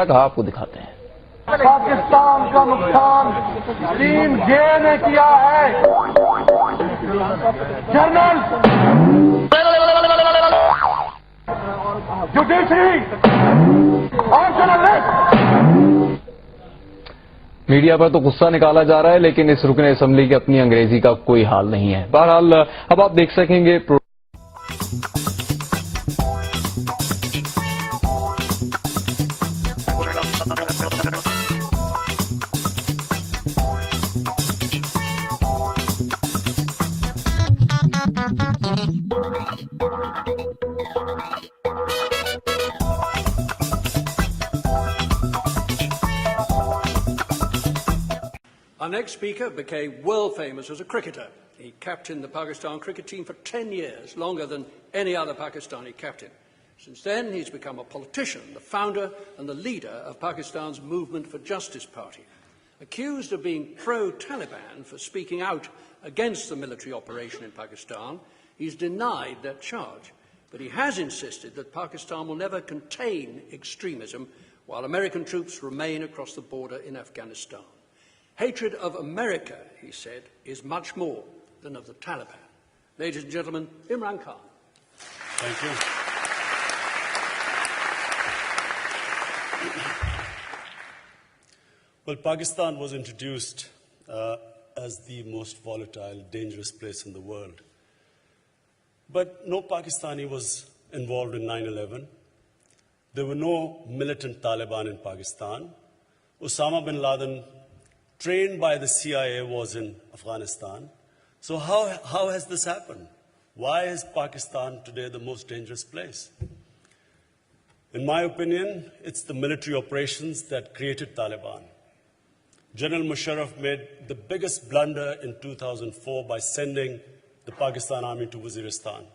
कहा आपको दिखाते हैं। पाकिस्तान का नुकसान टीम जे ने किया है। जनरल जुडिशरी और जर्नलिस्ट। मीडिया पर तो गुस्सा निकाला जा रहा है, लेकिन इस रुकने असेंबली की अपनी अंग्रेजी का कोई हाल नहीं है। बहरहाल अब आप देख सकेंगे Our next speaker became world famous as a cricketer. He captained the Pakistan cricket team for 10 years, longer than any other Pakistani captain. Since then, he's become a politician, the founder and the leader of Pakistan's Movement for Justice Party. Accused of being pro-Taliban for speaking out against the military operation in Pakistan, he's denied that charge. But he has insisted that Pakistan will never contain extremism while American troops remain across the border in Afghanistan. Hatred of America, he said, is much more than of the Taliban. Ladies and gentlemen, Imran Khan. Thank you. Well, Pakistan was introduced as the most volatile, dangerous place in the world. But no Pakistani was involved in 9/11. There were no militant Taliban in Pakistan. Osama bin Laden, trained by the CIA, was in Afghanistan. So how has this happened? Why is Pakistan today the most dangerous place? In my opinion, it's the military operations that created Taliban. General Musharraf made the biggest blunder in 2004 by sending the Pakistan army to Waziristan.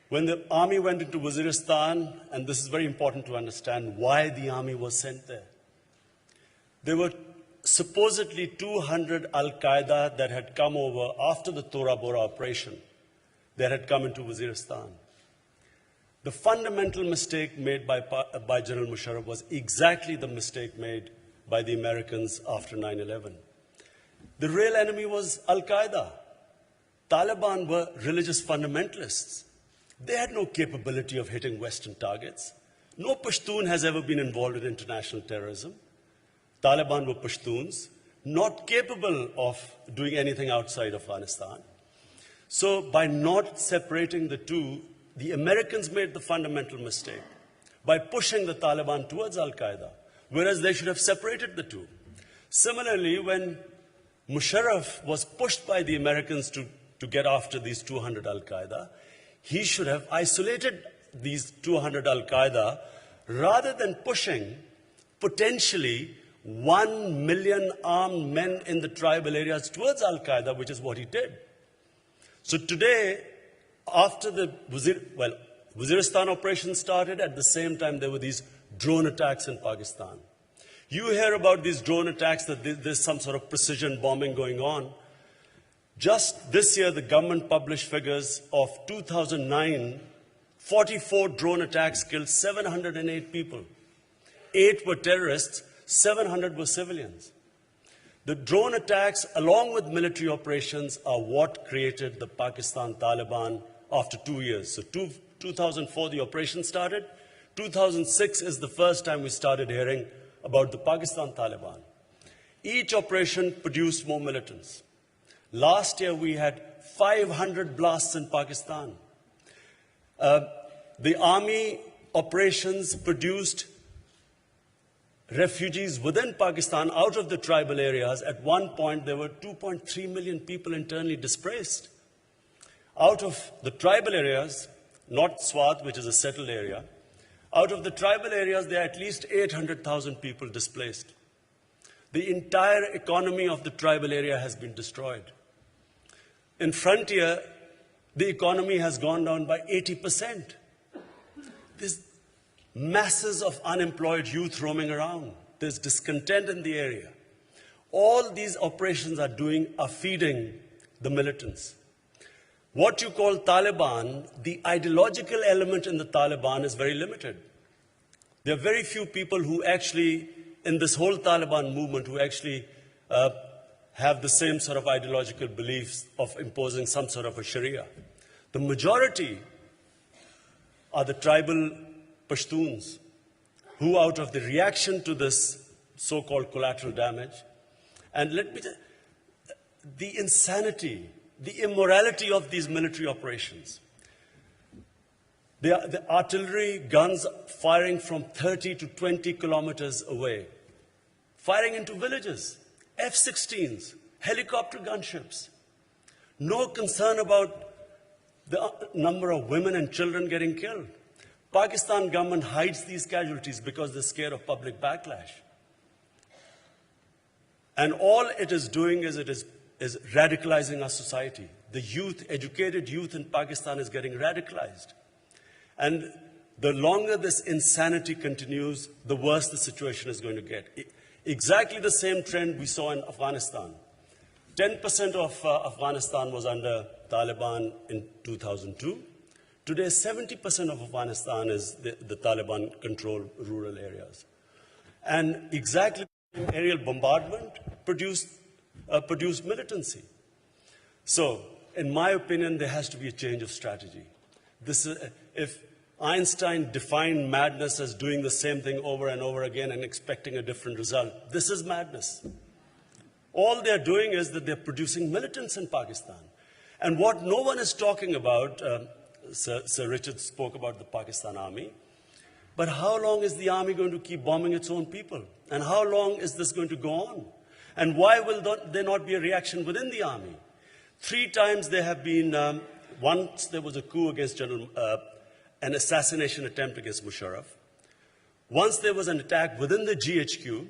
When the army went into Waziristan, and this is very important to understand why the army was sent there were supposedly 200 Al-Qaeda that had come over after the Tora Bora operation that had come into Waziristan. The fundamental mistake made by General Musharraf was exactly the mistake made by the Americans after 9/11. The real enemy was Al-Qaeda. Taliban were religious fundamentalists. They had no capability of hitting Western targets. No Pashtun has ever been involved in international terrorism. Taliban were Pashtuns, not capable of doing anything outside Afghanistan. So by not separating the two, the Americans made the fundamental mistake by pushing the Taliban towards Al-Qaeda, whereas they should have separated the two. Similarly, when Musharraf was pushed by the Americans to get after these 200 Al-Qaeda, he should have isolated these 200 Al-Qaeda rather than pushing potentially 1 million armed men in the tribal areas towards Al-Qaeda, which is what he did. So today, after the Waziristan operation started, at the same time there were these drone attacks in Pakistan. You hear about these drone attacks, that there's some sort of precision bombing going on. Just this year, the government published figures of 2009, 44 drone attacks killed 708 people. 8 were terrorists, 700 were civilians. The drone attacks, along with military operations, are what created the Pakistan Taliban after 2 years. So 2004, the operation started. 2006 is the first time we started hearing about the Pakistan Taliban. Each operation produced more militants. Last year, we had 500 blasts in Pakistan. The army operations produced refugees within Pakistan out of the tribal areas. At one point, there were 2.3 million people internally displaced. Out of the tribal areas, not Swat, which is a settled area, out of the tribal areas, there are at least 800,000 people displaced. The entire economy of the tribal area has been destroyed. In Frontier, the economy has gone down by 80%. There's masses of unemployed youth roaming around. There's discontent in the area. All these operations are feeding the militants. What you call Taliban, the ideological element in the Taliban is very limited. There are very few people who actually, in this whole Taliban movement, who actually have the same sort of ideological beliefs of imposing some sort of a Sharia. The majority are the tribal Pashtuns, who out of the reaction to this so-called collateral damage, and let me tell you, the insanity, the immorality of these military operations. The artillery guns firing from 30 to 20 kilometers away, firing into villages, F-16s, helicopter gunships. No concern about the number of women and children getting killed. Pakistan government hides these casualties because they're scared of public backlash. And all it is doing is is radicalizing our society. The youth, educated youth in Pakistan is getting radicalized. And the longer this insanity continues, the worse the situation is going to get. Exactly the same trend we saw in Afghanistan. 10% of Afghanistan was under Taliban in 2002. Today, 70% of Afghanistan is the Taliban-controlled rural areas. And exactly aerial bombardment produced militancy. So, in my opinion, there has to be a change of strategy. If Einstein defined madness as doing the same thing over and over again and expecting a different result, this is madness. All they're doing is that they're producing militants in Pakistan. And what no one is talking about, Sir Richard spoke about the Pakistan army, but how long is the army going to keep bombing its own people? And how long is this going to go on? And why will there not be a reaction within the army? 3 times there have been, once there was a coup against an assassination attempt against Musharraf. Once there was an attack within the GHQ,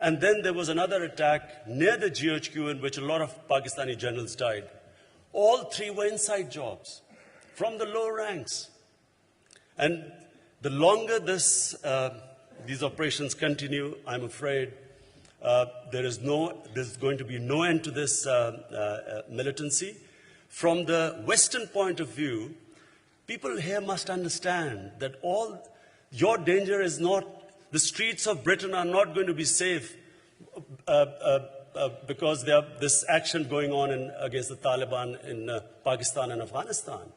and then there was another attack near the GHQ in which a lot of Pakistani generals died. All 3 were inside jobs from the low ranks. And the longer these operations continue, I'm afraid there's going to be no end to this militancy. From the Western point of view, people here must understand that your danger is not, the streets of Britain are not going to be safe because there this action going on against the Taliban in Pakistan and Afghanistan.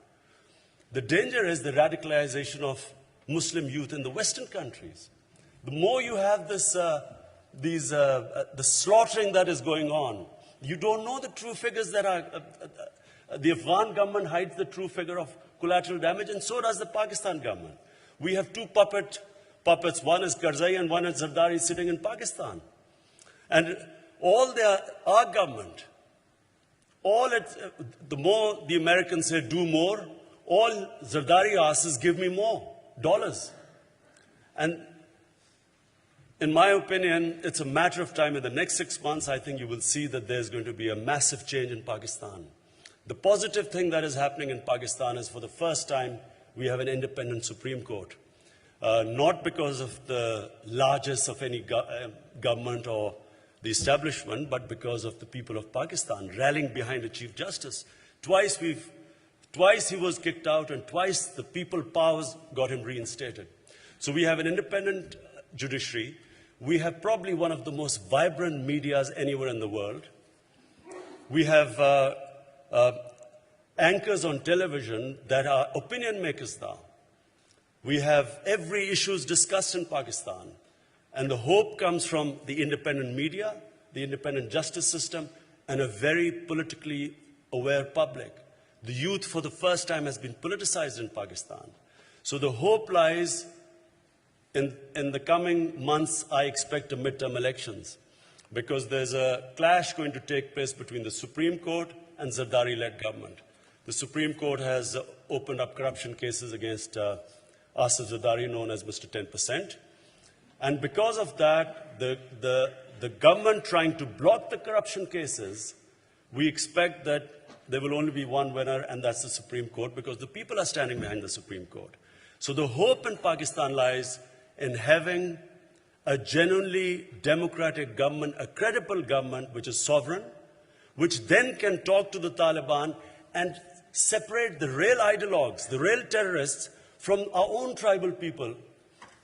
The danger is the radicalization of Muslim youth in the Western countries. The more you have the slaughtering that is going on, you don't know the true figures that are, the Afghan government hides the true figure of collateral damage, and so does the Pakistan government. We have 2 puppets. One is Karzai and one is Zardari sitting in Pakistan. And our government, the more the Americans say do more, all Zardari asks is give me more dollars. And in my opinion, it's a matter of time. In the next 6 months, I think you will see that there's going to be a massive change in Pakistan. The positive thing that is happening in Pakistan is for the first time, we have an independent Supreme Court. Not because of the largesse of any government or the establishment, but because of the people of Pakistan rallying behind the Chief Justice. Twice he was kicked out, and twice the people powers got him reinstated. So we have an independent judiciary. We have probably one of the most vibrant medias anywhere in the world. We have anchors on television that are opinion makers now. We have every issue discussed in Pakistan. And the hope comes from the independent media, the independent justice system, and a very politically aware public. The youth, for the first time, has been politicized in Pakistan. So the hope lies in the coming months. I expect a midterm elections, because there's a clash going to take place between the Supreme Court and Zardari-led government. The Supreme Court has opened up corruption cases against Asif Zardari, known as Mr. 10%. And because of that, the government trying to block the corruption cases we expect that there will only be one winner, and that's the Supreme Court, because the people are standing behind the Supreme Court. So the hope in Pakistan lies in having a genuinely democratic government, a credible government which is sovereign, which then can talk to the Taliban and separate the real ideologues, the real terrorists, from our own tribal people.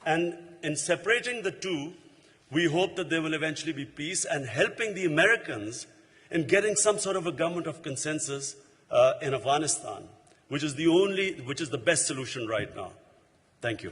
And in separating the two, we hope that there will eventually be peace, and helping the Americans in getting some sort of a government of consensus in Afghanistan, which is the best solution right now. Thank you.